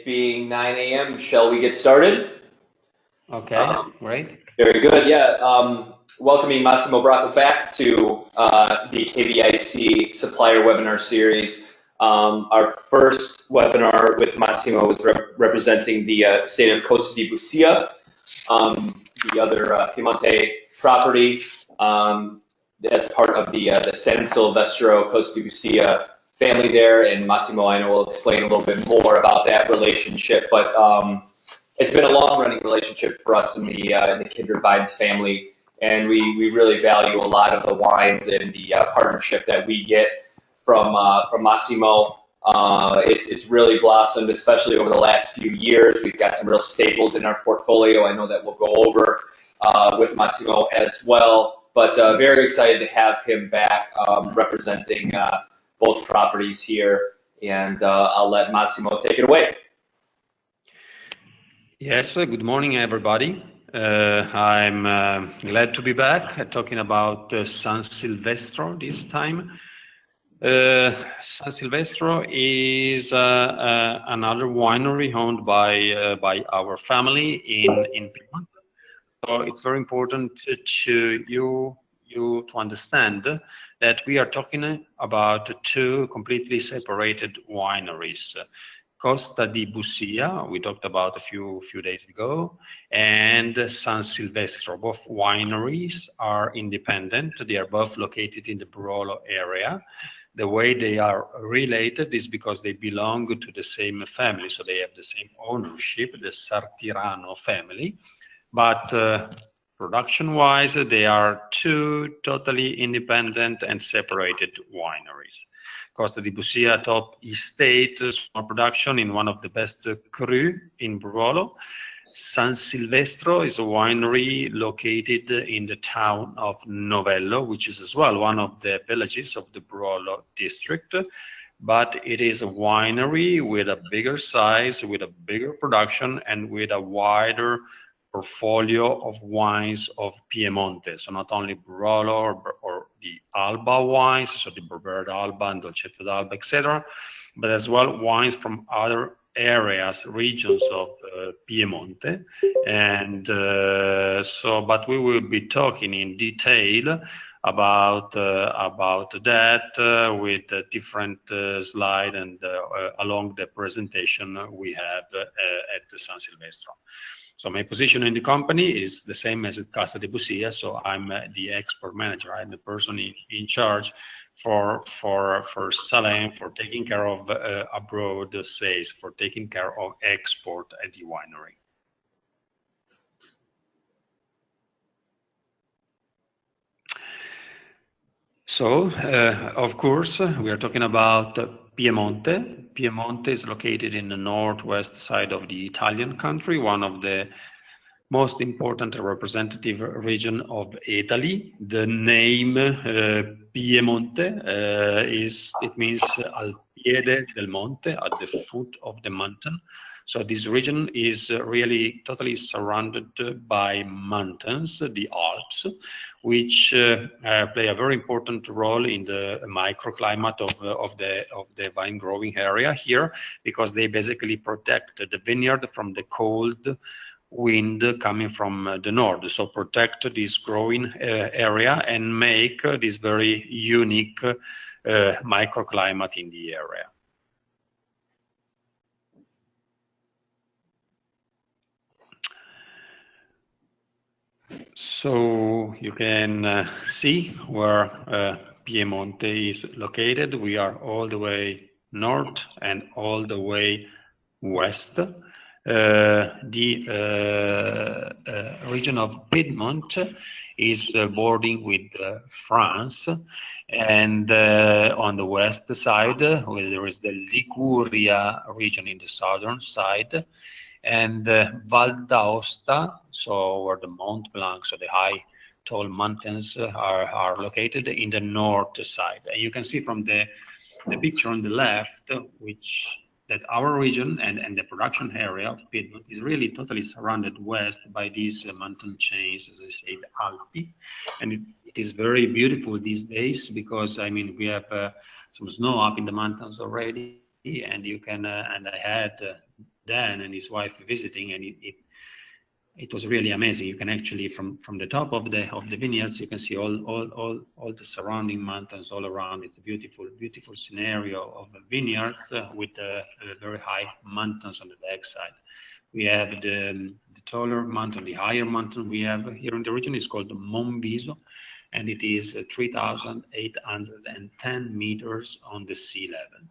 being 9 a.m., shall we get started? Okay, great. Very good, yeah. Welcoming Massimo Bracco back to the KVIC Supplier webinar series. Our first webinar with Massimo was representing the state of Costa di Busia, the other Piemonte property, as part of the Sansilvestro Costa di Busia family there, and Massimo, I know, will explain a little bit more about that relationship, but it's been a long-running relationship for us in the Kindred Vines family, and we really value a lot of the wines and the partnership that we get from Massimo. It's really blossomed, especially over the last few years. We've got some real staples in our portfolio. I know that we'll go over with Massimo as well, but very excited to have him back representing both properties here, and I'll let Massimo take it away. Yes, good morning, everybody. I'm glad to be back talking about Sansilvestro this time. Sansilvestro is another winery owned by our family in Piemonte. So it's very important to you to understand that we are talking about two completely separated wineries. Costa di Busia, we talked about a few days ago, and Sansilvestro. Both wineries are independent. They are both located in the Barolo area. The way they are related is because they belong to the same family, so they have the same ownership, the Sartirano family. But production-wise, they are two totally independent and separated wineries. Costa di Busia top estate, small production in one of the best cru in Barolo. Sansilvestro is a winery located in the town of Novello, which is as well one of the villages of the Barolo district. But it is a winery with a bigger size, with a bigger production, and with a wider portfolio of wines of Piemonte. So not only Barolo or the Alba wines, so the Barbera Alba and Dolcetto d'Alba, etc., but as well wines from other areas, regions of Piemonte. And but we will be talking in detail about that with a different slide and along the presentation we have at the Sansilvestro. So my position in the company is the same as at Casa di Busia. So I'm the export manager. I'm the person in charge for selling, for taking care of abroad sales, for taking care of export at the winery. So, of course, we are talking about Piemonte. Piemonte is located in the northwest side of the Italian country, one of the most important representative region of Italy. The name Piemonte means al piede del monte, at the foot of the mountain. So this region is really totally surrounded by mountains, the Alps, which play a very important role in the microclimate of the vine growing area here, because they basically protect the vineyard from the cold wind coming from the north. So protect this growing area and make this very unique microclimate in the area. So you can see where Piemonte is located. We are all the way north and all the way west. The region of Piedmont is bordering with France, and on the west side, there is the Liguria region in the southern side, and Val d'Aosta, so where the Mont Blanc, so the high tall mountains are located in the north side. And you can see from the picture on the left, that our region and the production area of Piedmont is really totally surrounded west by these mountain chains, as I say, the Alpi. And it is very beautiful these days because, I mean, we have some snow up in the mountains already, and you can, and I had Dan and his wife visiting, and it was really amazing. You can actually from the top of the vineyards, you can see all the surrounding mountains all around. It's a beautiful scenario of vineyards with very high mountains on the backside. We have the taller mountain, the higher mountain we have here in the region is called Monviso, and it is 3,810 meters on the sea level.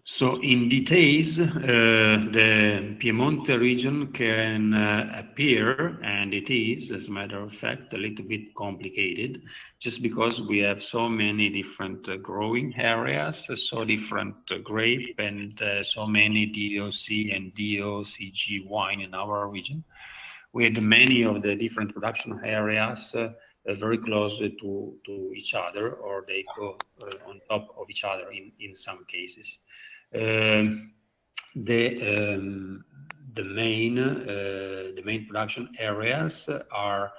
So in details, the Piemonte region can appear, and it is, as a matter of fact, a little bit complicated, just because we have so many different growing areas, so different grape, and so many DOC and DOCG wine in our region. We had many of the different production areas very close to each other, or they go on top of each other in some cases. The main production areas are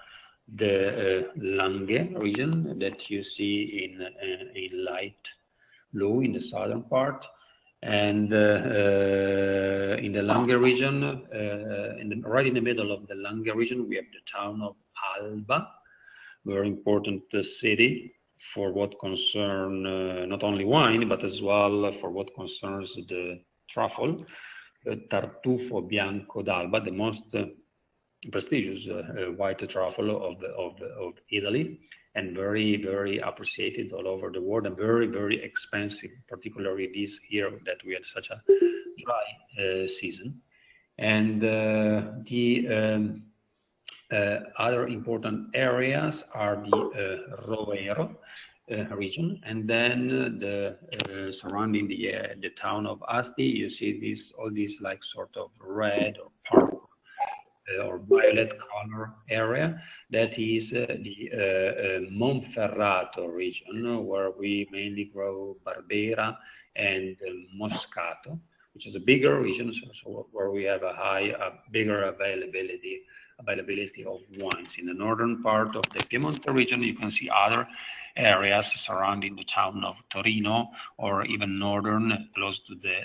the Langhe region that you see in light blue in the southern part, and in the Langhe region, right in the middle of the Langhe region, we have the town of Alba, very important city for what concern not only wine, but as well for what concerns the truffle, Tartufo Bianco d'Alba, the most prestigious white truffle of Italy, and very appreciated all over the world, and very expensive, particularly this year that we had such a dry season. And the other important areas are the Roero region, and then the surrounding the town of Asti. You see all these like sort of red or purple or violet color area. That is the Monferrato region, where we mainly grow Barbera and Moscato, which is a bigger region, so where we have a bigger availability of wines. In the northern part of the Piemonte region, you can see other areas surrounding the town of Torino, or even northern, close to the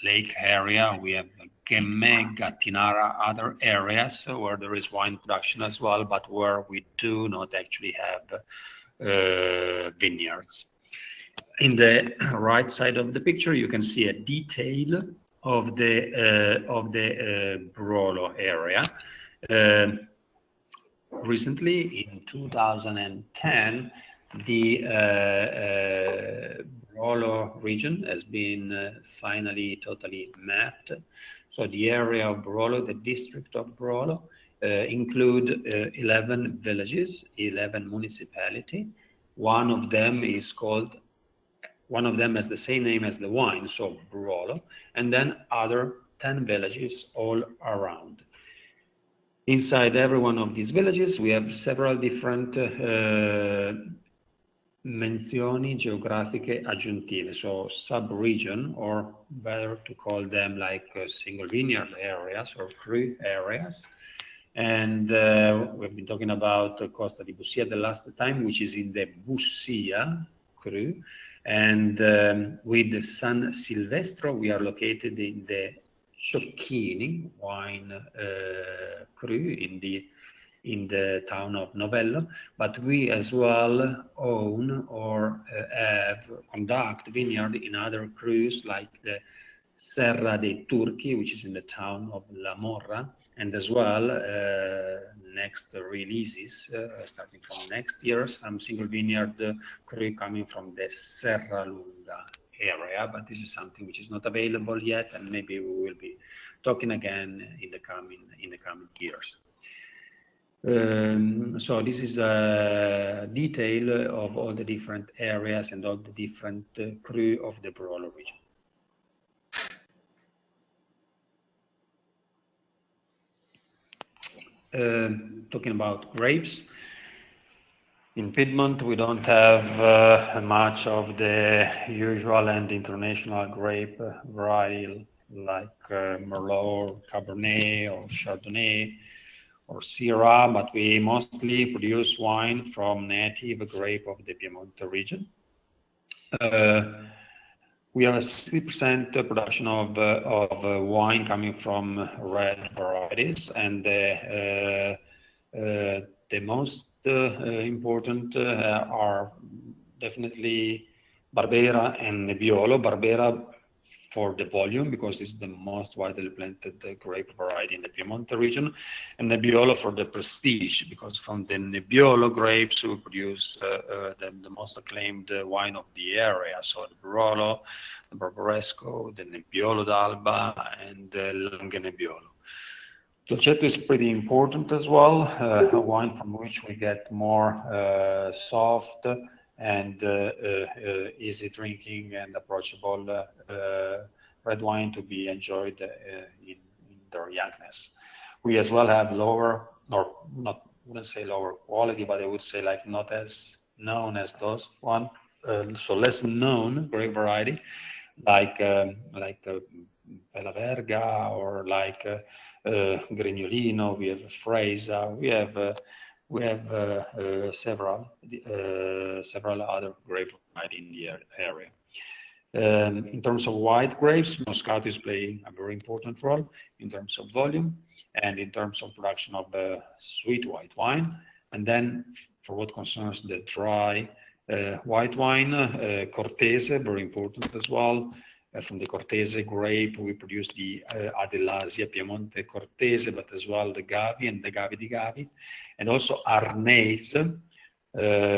lake area. We have Gemme, Gattinara, other areas where there is wine production as well, but where we do not actually have vineyards. In the right side of the picture, you can see a detail of the Barolo area. Recently, in 2010, the Barolo region has been finally totally mapped. So the area of Barolo, the district of Barolo, include 11 villages, 11 municipalities. One of them has the same name as the wine, so Barolo, and then other 10 villages all around. Inside every one of these villages, we have several different menzioni geografiche aggiuntive, so sub-region, or better to call them like single vineyard areas or cru areas. And we've been talking about Costa di Bussia the last time, which is in the Bussia cru. And with the Sansilvestro, we are located in the Ciocchini wine cru in the town of Novello, but we as well own or conduct vineyard in other crus like the Serra dei Turchi, which is in the town of La Morra, and as well next releases starting from next year, some single vineyard cru coming from the Serra Lunda area, but this is something which is not available yet, and maybe we will be talking again in the coming years. So this is a detail of all the different areas and all the different cru of the Barolo region. Talking about grapes, in Piedmont we don't have much of the usual and international grape variety like Merlot, or Cabernet, or Chardonnay, or Syrah, but we mostly produce wine from native grape of the Piemonte region. We have a 60% production of wine coming from red varieties, and the most important are definitely Barbera and Nebbiolo. Barbera for the volume, because it's the most widely planted grape variety in the Piemonte region, and Nebbiolo for the prestige, because from the Nebbiolo grapes we produce the most acclaimed wine of the area, so the Barolo, the Barbaresco, the Nebbiolo d'Alba, and the Langhe Nebbiolo. Dolcetto is pretty important as well, a wine from which we get more soft and easy drinking and approachable red wine to be enjoyed in their youngness. We as well have lower, or not, wouldn't say lower quality, but I would say like not as known as those one, so less known grape variety, like Bella Verga, or like Grignolino. We have Freisa. We have several other grape varieties in the area. In terms of white grapes, Moscato is playing a very important role in terms of volume and in terms of production of sweet white wine. And then for what concerns the dry white wine, Cortese, very important as well. From the Cortese grape, we produce the Adelasia Piemonte Cortese, but as well the Gavi and the Gavi di Gavi, and also Arnese,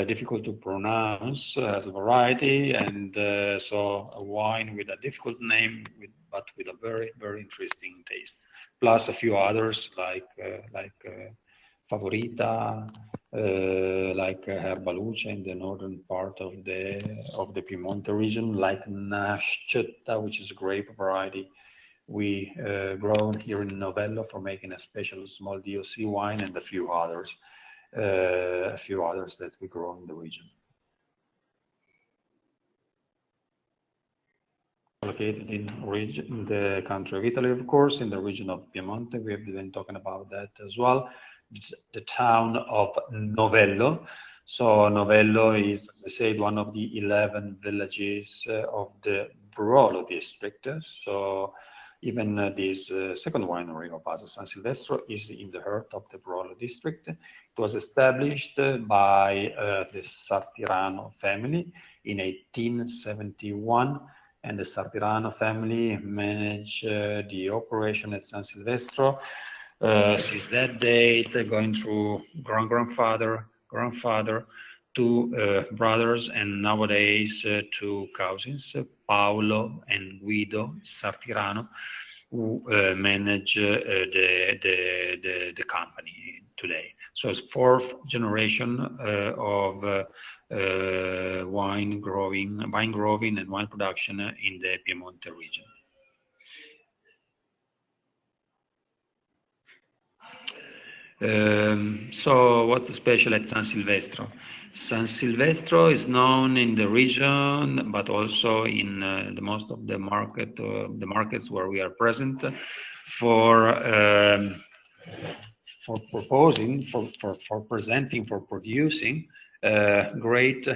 difficult to pronounce as a variety, and so a wine with a difficult name, but with a very, very interesting taste. Plus a few others like Favorita, like Herbaluce in the northern part of the Piemonte region, like Nascetta, which is a grape variety we grown here in Novello for making a special small DOC wine, and a few others that we grow in the region. Located in the country of Italy, of course, in the region of Piemonte. We have been talking about that as well. It's the town of Novello. So Novello is, as I said, one of the 11 villages of the Barolo district. So even this second winery of us, Sansilvestro, is in the heart of the Barolo district. It was established by the Sartirano family in 1871, and the Sartirano family managed the operation at Sansilvestro since that date, going through grandfather, two brothers, and nowadays two cousins, Paolo and Guido Sartirano, who manage the company today. So it's fourth generation of wine growing and wine production in the Piemonte region. So what's special at Sansilvestro? Sansilvestro is known in the region, but also in the most of the markets where we are present, for producing great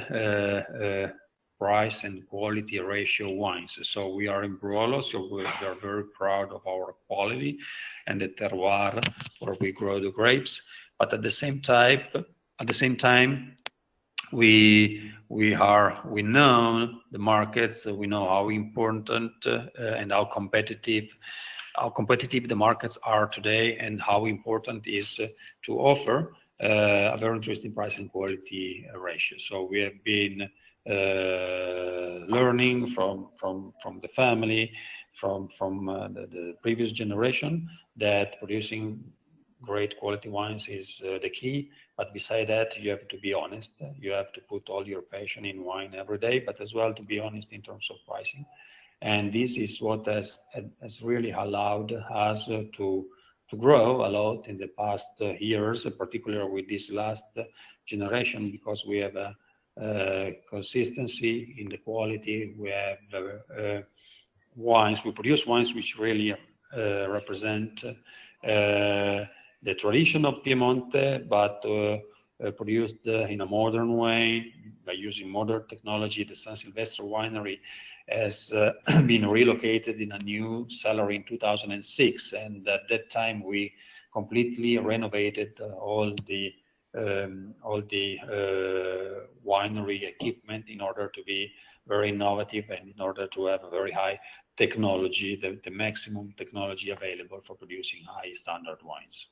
price and quality ratio wines. So we are in Barolo, so we are very proud of our quality and the terroir where we grow the grapes. But at the same time, we know the markets. We know how important and how competitive the markets are today, and how important it is to offer a very interesting price and quality ratio. So we have been learning from the family, from the previous generation, that producing great quality wines is the key. But beside that, you have to be honest. You have to put all your passion in wine every day, but as well to be honest in terms of pricing. And this is what has really allowed us to grow a lot in the past years, particularly with this last generation, because we have a consistency in the quality. We have wines. We produce wines which really represent the tradition of Piemonte, but produced in a modern way by using modern technology. The Sansilvestro winery has been relocated in a new cellar in 2006, and at that time we completely renovated all the winery equipment in order to be very innovative and in order to have a very high technology, the maximum technology available for producing high standard wines.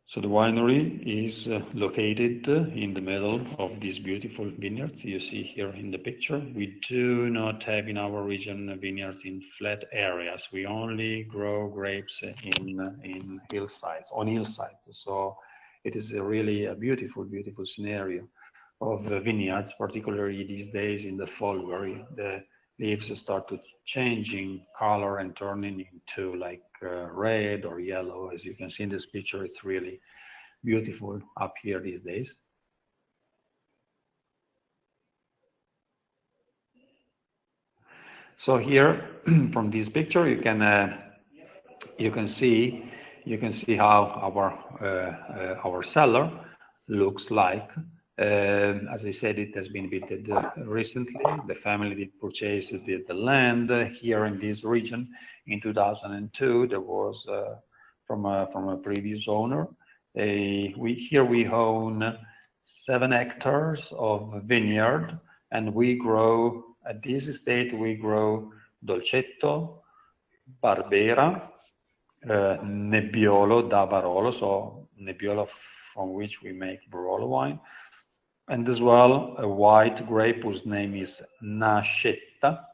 So the winery is located in the middle of these beautiful vineyards you see here in the picture. We do not have in our region vineyards in flat areas. We only grow grapes in hillsides, on hillsides. So it is really a beautiful, beautiful scenario of vineyards, particularly these days in the fall, where the leaves start to changing color and turning into like red or yellow. As you can see in this picture, it's really beautiful up here these days. So here from this picture you can see how our cellar looks like. As I said, it has been built recently. The family did purchase the land here in this region in 2002. There was from a previous owner. We own 7 hectares of vineyard, and we grow at this estate. We grow Dolcetto, Barbera, Nebbiolo da Barolo, so Nebbiolo from which we make Barolo wine, and as well a white grape whose name is Nascetta,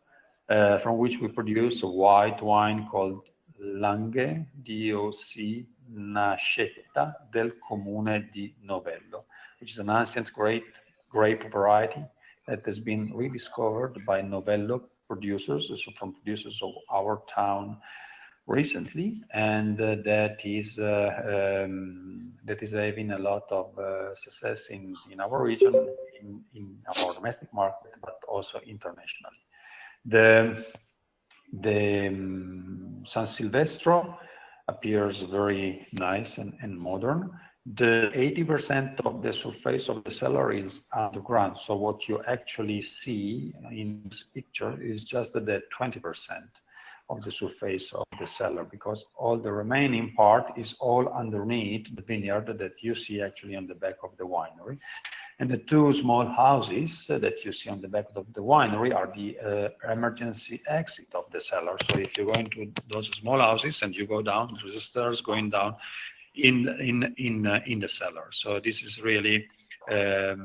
from which we produce a white wine called Langhe DOC Nascetta del Comune di Novello, which is an ancient grape variety that has been rediscovered by Novello producers, so from producers of our town recently, and that is having a lot of success in our region, in our domestic market, but also internationally. The Sansilvestro appears very nice and modern. The 80% of the surface of the cellar is underground, so what you actually see in this picture is just the 20% of the surface of the cellar, because all the remaining part is all underneath the vineyard that you see actually on the back of the winery. And the 2 small houses that you see on the back of the winery are the emergency exit of the cellar. So if you go into those small houses and you go down through the stairs going down in the cellar. So this is really a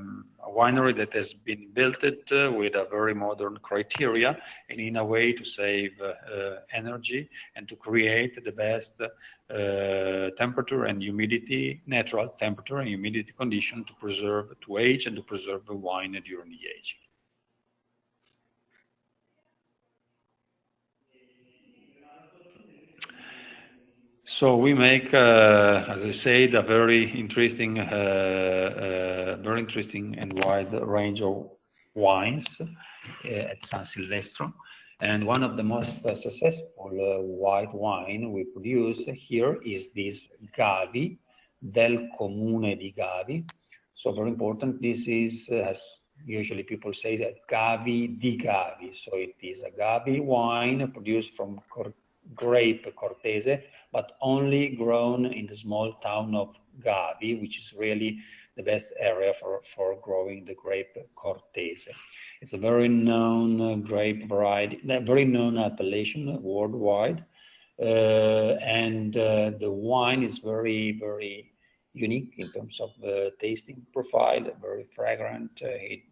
winery that has been built with a very modern criteria, and in a way to save energy and to create the best temperature and humidity, natural temperature and humidity condition to age and to preserve the wine during the aging. So we make, as I said, a very interesting and wide range of wines at Sansilvestro. And one of the most successful white wine we produce here is this Gavi, del Comune di Gavi. So very important, this is, as usually people say, that Gavi di Gavi. So it is a Gavi wine produced from grape Cortese, but only grown in the small town of Gavi, which is really the best area for growing the grape Cortese. It's a very known grape variety, a very known appellation worldwide, and the wine is very, very unique in terms of tasting profile, very fragrant,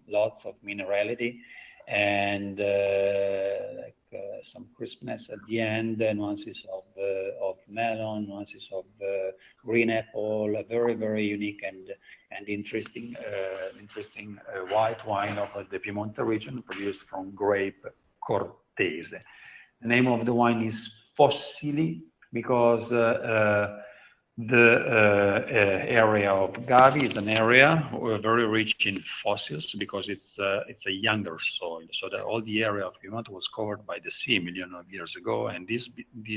lots of minerality, and some crispness at the end, nuances of melon, nuances of green apple, a very, very unique and interesting white wine of the Piemonte region produced from grape Cortese. The name of the wine is Fossili because The area of Gavi is an area very rich in fossils because it's a younger soil. So that all the area of Piemonte was covered by the sea millions of years ago, and this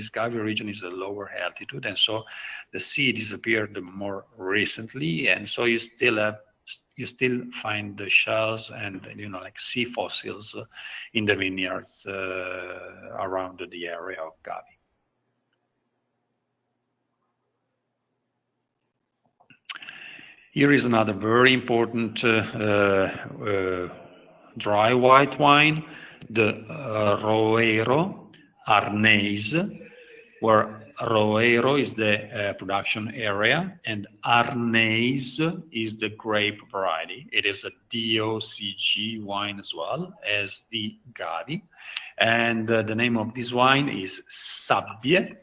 Gavi region is a lower altitude, and so the sea disappeared more recently, and so you still find the shells and like sea fossils in the vineyards around the area of Gavi. Here is another very important dry white wine, the Roero Arneis, where Roero is the production area and Arneis is the grape variety. It is a DOCG wine as well as the Gavi. And the name of this wine is Sabbie,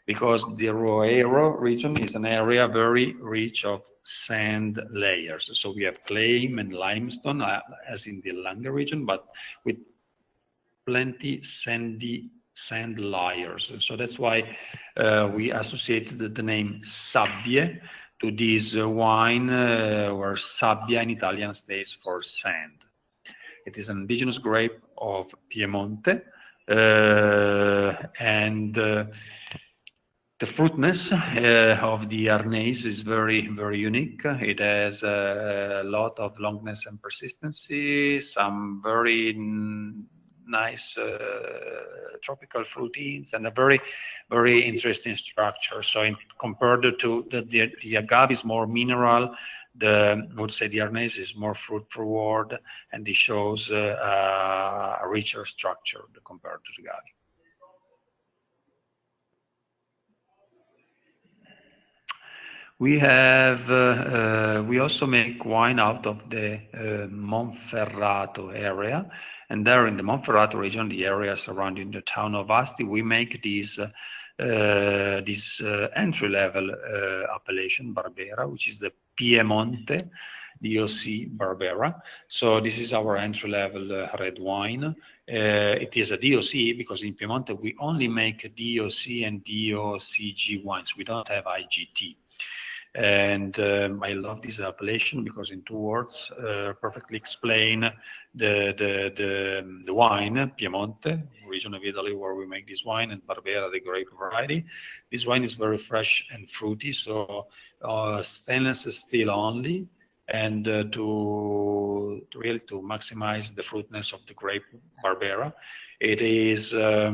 because the Roero region is an area very rich of sand layers. So we have clay and limestone, as in the Langer region, but with plenty sandy sand layers. So that's why we associated the name Sabbie to this wine, where Sabbia in Italian stands for sand. It is an indigenous grape of Piemonte, and the fruitness of the Arneis is very, very unique. It has a lot of longness and persistency, some very nice tropical fruitings, and a very, very interesting structure. So compared to the agave is more mineral, I would say the Arneis is more fruit forward, and it shows a richer structure compared to the agave. We have we also make wine out of the Monferrato area, and there in the Monferrato region, the area surrounding the town of Asti, we make this entry-level appellation Barbera, which is the Piemonte DOC Barbera. So this is our entry-level red wine. It is a DOC because in Piemonte we only make DOC and DOCG wines. We don't have IGT. And I love this appellation because in 2 words perfectly explain the wine, Piemonte, region of Italy where we make this wine, and Barbera, the grape variety. This wine is very fresh and fruity, so stainless steel only, and to really to maximize the fruitness of the grape Barbera. It is a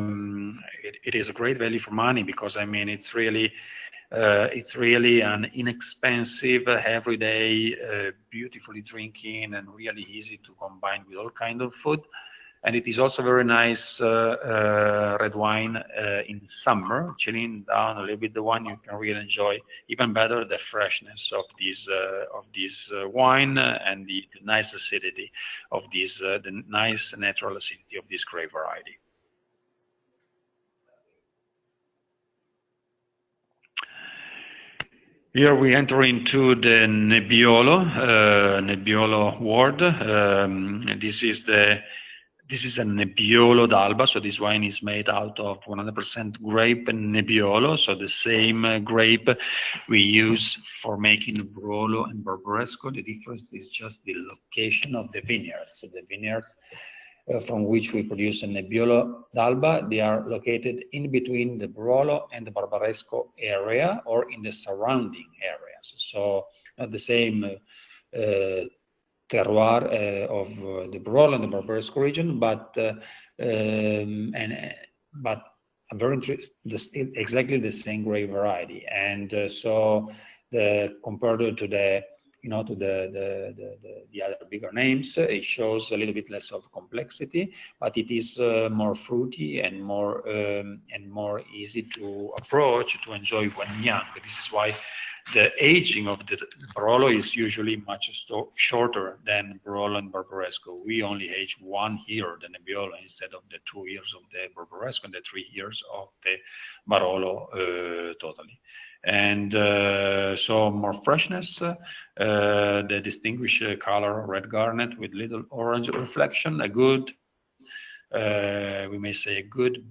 great value for money because I mean it's really an inexpensive, everyday, beautifully drinking and really easy to combine with all kind of food. And it is also very nice red wine in summer, chilling down a little bit the wine. You can really enjoy even better the freshness of this wine and the nice acidity of this, the nice natural acidity of this grape variety. Here we enter into the Nebbiolo world. This is a Nebbiolo d'Alba, so this wine is made out of 100% grape and Nebbiolo, so the same grape we use for making Barolo and Barbaresco. The difference is just the location of the vineyards. So the vineyards from which we produce a Nebbiolo d'Alba, they are located in between the Barolo and the Barbaresco area or in the surrounding areas. So not the same terroir of the Barolo and the Barbaresco region, but very interesting, still exactly the same grape variety. And so compared to the the other bigger names, it shows a little bit less of complexity, but it is more fruity and more easy to approach, to enjoy when young. This is why the aging of the Barolo is usually much shorter than Barolo and Barbaresco. We only age 1 year the Nebbiolo instead of the 2 years of the Barbaresco and the 3 years of the Barolo totally. And so more freshness, the distinguished color red garnet with little orange reflection, a good, we may say a good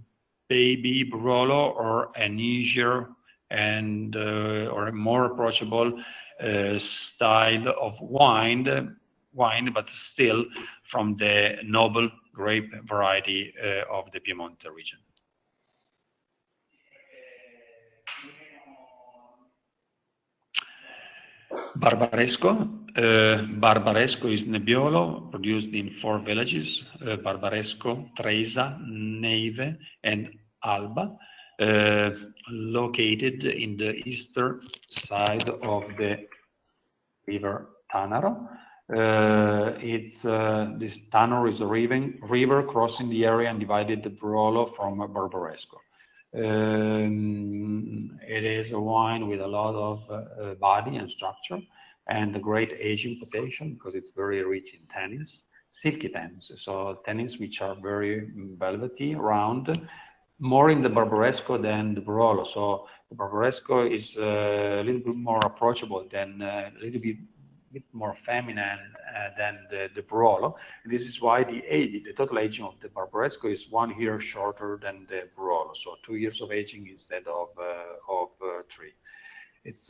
baby Barolo or an easier and or a more approachable style of wine, but still from the noble grape variety of the Piemonte region. Barbaresco. Barbaresco is Nebbiolo, produced in 4 villages, Barbaresco, Tresa, Neive, and Alba, located in the eastern side of the river Tanaro. This Tanaro is a river crossing the area and divided the Barolo from Barbaresco. It is a wine with a lot of body and structure, and a great aging potential because it's very rich in tannins, silky tannins. So tannins which are very velvety, round, more in the Barbaresco than the Barolo. So the Barbaresco is a little bit more approachable than a little bit more feminine than the Barolo. And this is why the total aging of the Barbaresco is 1 year shorter than the Barolo. So 2 years of aging instead of 3. It's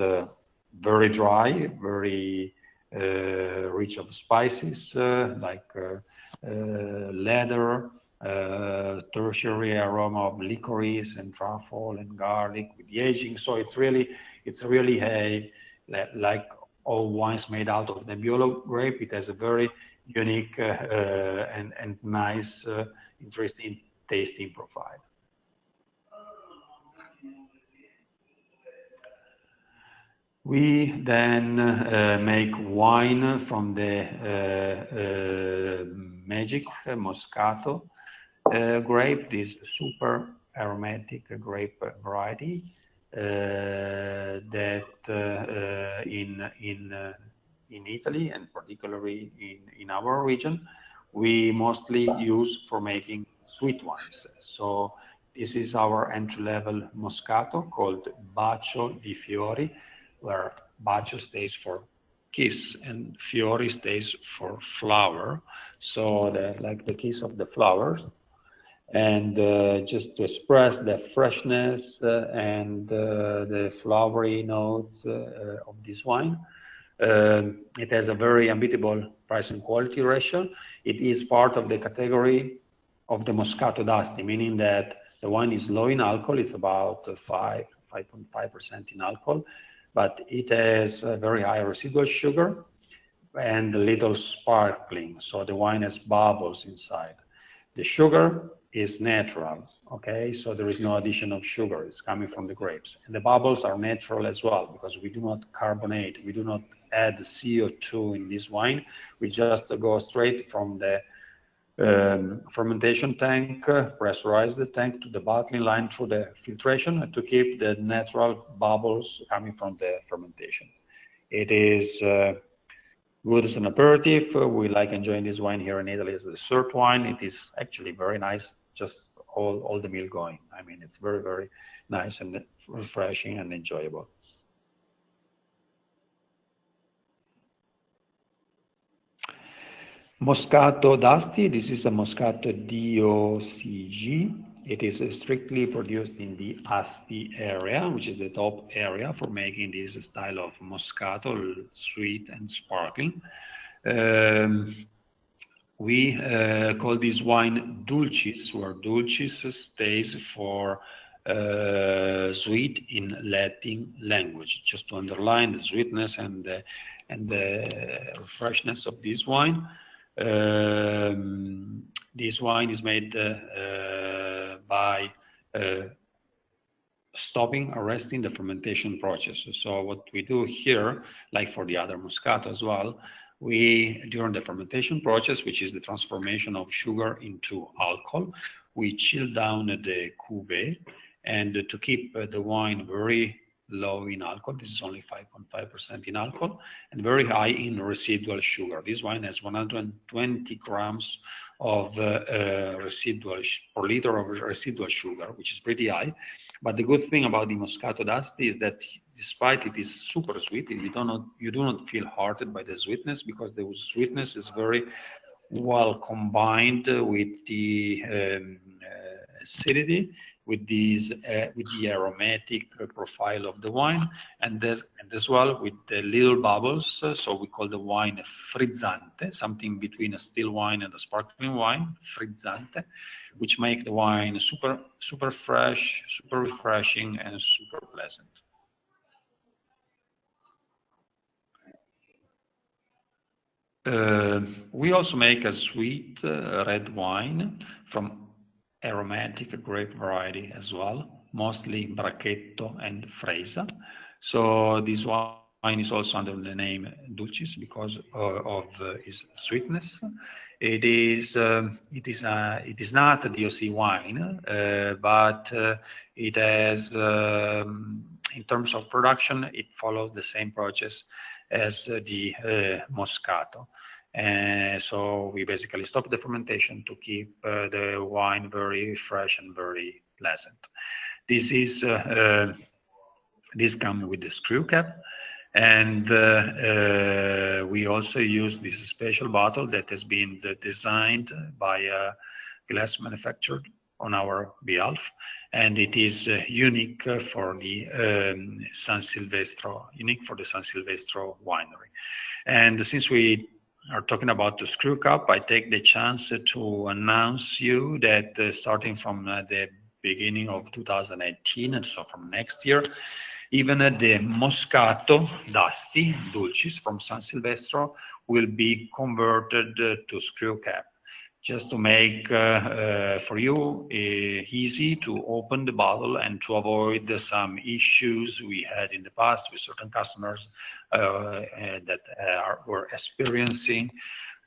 very dry, very rich of spices like leather, tertiary aroma of licorice and truffle and garlic with the aging. So it's really a, like all wines made out of Nebbiolo grape. It has a very unique and nice, interesting tasting profile. We then make wine from the magic Moscato grape, this super aromatic grape variety that in Italy, and particularly in our region, we mostly use for making sweet wines. So this is our entry-level Moscato called Bacio di Fiori, where Bacio stays for kiss and Fiori stays for flower. So like the kiss of the flowers. And just to express the freshness and the flowery notes of this wine. It has a very unbeatable price and quality ratio. It is part of the category of the Moscato d'Asti, meaning that the wine is low in alcohol. It's about 5.5% in alcohol, but it has a very high residual sugar and a little sparkling. So the wine has bubbles inside. The sugar is natural, okay? So there is no addition of sugar. It's coming from the grapes. And the bubbles are natural as well because we do not carbonate. We do not add CO2 in this wine. We just go straight from the fermentation tank, pressurize the tank to the bottling line through the filtration to keep the natural bubbles coming from the fermentation. It is good as an aperitif. We like enjoying this wine here in Italy as a dessert wine. It is actually very nice, just all the meal going. I mean, it's very, very nice and refreshing and enjoyable. Moscato d'Asti, this is a Moscato DOCG. It is strictly produced in the Asti area, which is the top area for making this style of Moscato, sweet and sparkling. We call this wine Dulcis, where Dulcis stays for sweet in Latin language, just to underline the sweetness and the freshness of this wine. This wine is made by arresting the fermentation process. So what we do here, like for the other Moscato as well, during the fermentation process, which is the transformation of sugar into alcohol, we chill down the cuvée, and to keep the wine very low in alcohol, this is only 5.5% in alcohol, and very high in residual sugar. This wine has 120 grams of residual per liter of residual sugar, which is pretty high. But the good thing about the Moscato d'Asti is that despite it is super sweet, you do not feel hearted by the sweetness, because the sweetness is very well combined with the acidity, with these with the aromatic profile of the wine, and as well with the little bubbles. So we call the wine frizzante, something between a still wine and a sparkling wine, frizzante, which make the wine super fresh, super refreshing, and super pleasant. We also make a sweet red wine from aromatic grape variety as well, mostly Bracchetto and Freisa. So this wine is also under the name Dulcis because of its sweetness. It is not a DOC wine, but it has in terms of production, it follows the same process as the Moscato. So we basically stop the fermentation to keep the wine very fresh and very pleasant. This is this comes with the screw cap, and we also use this special bottle that has been designed by a glass manufacturer on our behalf, and it is unique for the Sansilvestro winery. And since we are talking about the screw cap, I take the chance to announce you that starting from the beginning of 2018, and so from next year, even the Moscato d'Asti, Dulcis from Sansilvestro, will be converted to screw cap, just to make for you easy to open the bottle and to avoid some issues we had in the past with certain customers that were experiencing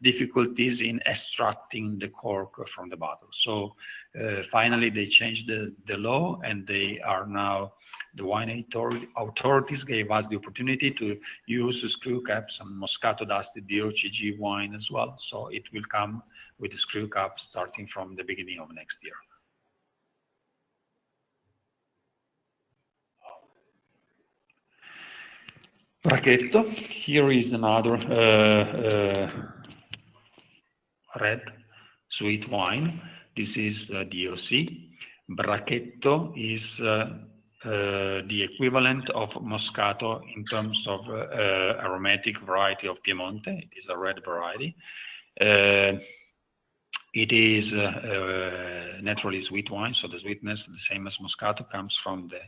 difficulties in extracting the cork from the bottle. So finally they changed the law, and they are now, the wine authorities gave us the opportunity to use the screw caps on Moscato d'Asti DOCG wine as well. So it will come with the screw cap starting from the beginning of next year. Bracchetto, here is another red sweet wine. This is DOC. Bracchetto is the equivalent of Moscato in terms of aromatic variety of Piemonte. It is a red variety. It is naturally sweet wine, so the sweetness, the same as Moscato, comes from the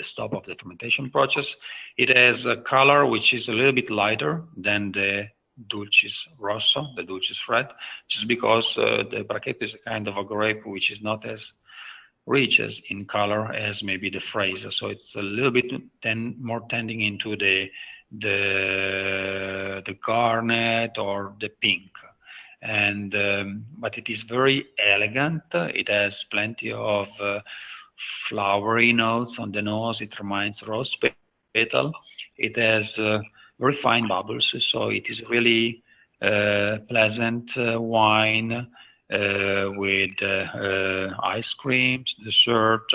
stop of the fermentation process. It has a color which is a little bit lighter than the Dulcis Rosso, the Dulcis Red, just because the Bracchetto is a kind of a grape which is not as rich as in color as maybe the Freisa, so it's a little bit more tending into the garnet or the pink. And but it is very elegant. It has plenty of flowery notes on the nose. It reminds rose petal. It has very fine bubbles, so it is really pleasant wine with ice creams, dessert,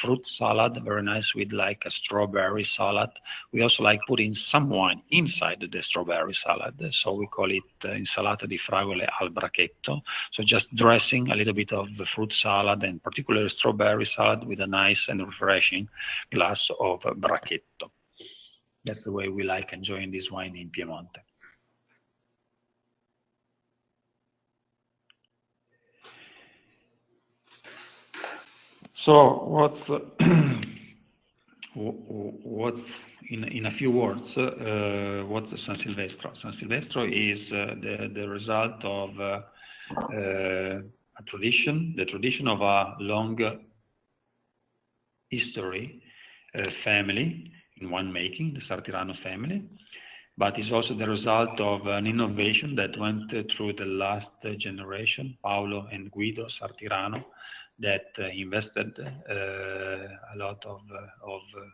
fruit salad, very nice with like a strawberry salad. We also like putting some wine inside the strawberry salad, so we call it insalata di fragole al bracchetto. So just dressing a little bit of the fruit salad and particularly strawberry salad with a nice and refreshing glass of bracchetto. That's the way we like enjoying this wine in Piemonte. So what's in a few words, what's Sansilvestro? Sansilvestro is the result of a tradition, the tradition of a long history family in winemaking, the Sartirano family, but it's also the result of an innovation that went through the last generation, Paolo and Guido Sartirano, that invested a lot of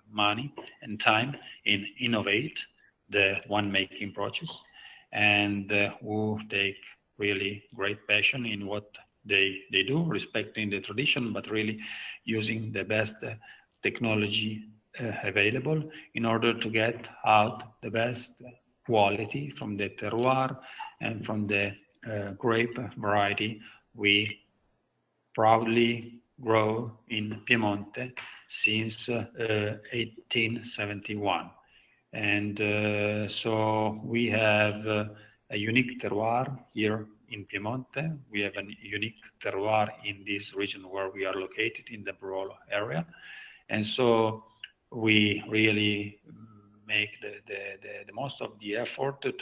money and time in innovate the winemaking process, and who take really great passion in what they do, respecting the tradition, but really using the best technology available in order to get out the best quality from the terroir and from the grape variety we proudly grow in Piemonte since 1871. And so we have a unique terroir here in Piemonte. We have a unique terroir in this region where we are located in the Barolo area. And so we really make the most of the effort to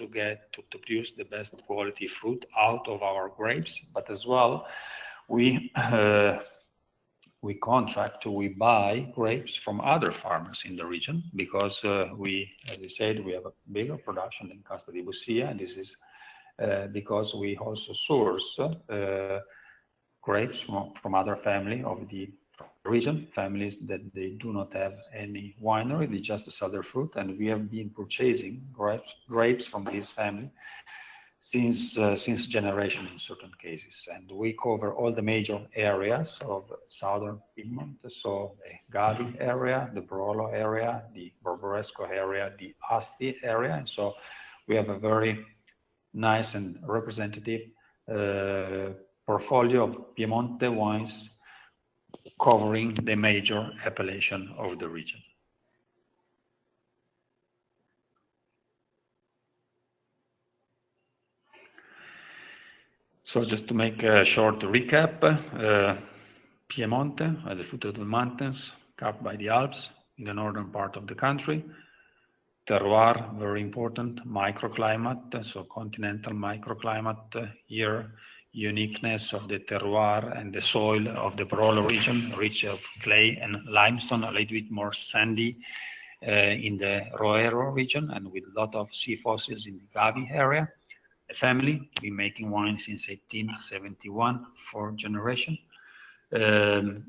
produce the best quality fruit out of our grapes, but as well we buy grapes from other farmers in the region, because we, as I said, we have a bigger production in Casta di Bussia, and this is because we also source grapes from other family of the region, families that they do not have any winery, they just sell their fruit, and we have been purchasing grapes from this family since generation in certain cases. And we cover all the major areas of southern Piemonte, so the Gavi area, the Barolo area, the Barbaresco area, the Asti area, and so we have a very nice and representative portfolio of Piemonte wines covering the major appellation of the region. So just to make a short recap, Piemonte, at the foot of the mountains, capped by the Alps, in the northern part of the country. Terroir, very important, microclimate, so continental microclimate here. Uniqueness of the terroir and the soil of the Barolo region, rich of clay and limestone, a little bit more sandy in the Roero region, and with a lot of sea fossils in the Gavi area. The family been making wine since 1871, 4 generations. 7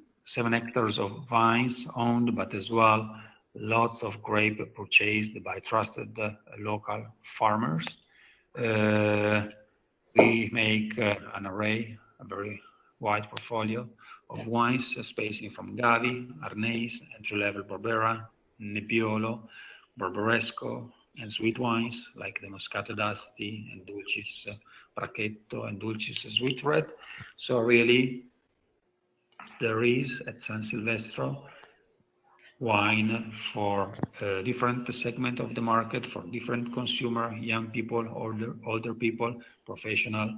hectares of vines owned, but as well lots of grape purchased by trusted local farmers. We make an array, a very wide portfolio of wines, spacing from Gavi, Arneis, entry-level Barbera, Nebbiolo, Barbaresco, and sweet wines like the Moscato d'Asti and Dulcis Bracchetto and Dulcis Sweet Red. So really, there is at Sansilvestro wine for different segment of the market, for different consumer, young people, older people, professional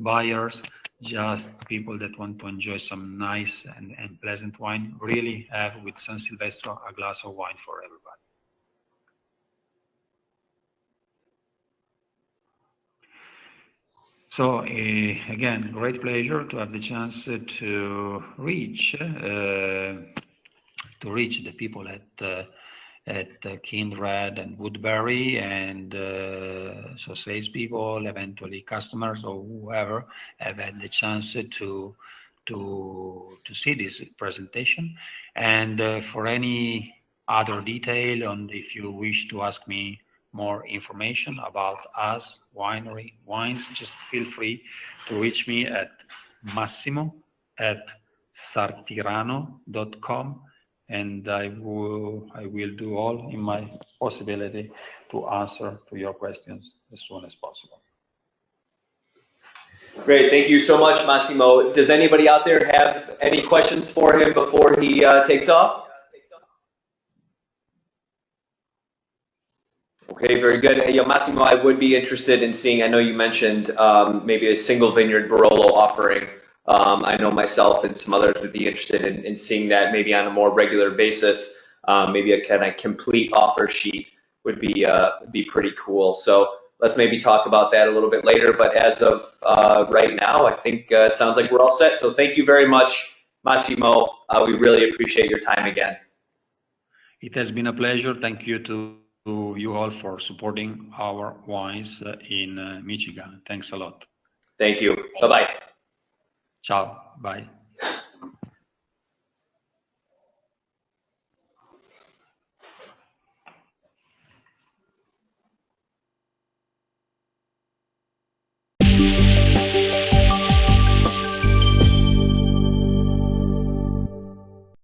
buyers, just people that want to enjoy some nice and pleasant wine. Really have with Sansilvestro a glass of wine for everybody. So again, great pleasure to have the chance to reach the people at Kindred and Woodbury, and so salespeople, eventually customers or whoever have had the chance to see this presentation. And for any other detail, on if you wish to ask me more information about us, winery, wines, just feel free to reach me at massimo@sartirano.com, and I will do all in my possibility to answer to your questions as soon as possible. Great, thank you so much, Massimo. Does anybody out there have any questions for him before he takes off? Okay, very good. Hey, Massimo, I would be interested in seeing, I know you mentioned maybe a single vineyard Barolo offering. I know myself and some others would be interested in seeing that maybe on a more regular basis. Maybe a kind of complete offer sheet would be pretty cool. So let's maybe talk about that a little bit later. But as of right now, I think it sounds like we're all set. So thank you very much, Massimo. We really appreciate your time again. It has been a pleasure. Thank you to you all for supporting our wines in Michigan. Thanks a lot. Thank you. Bye-bye. Ciao. Bye.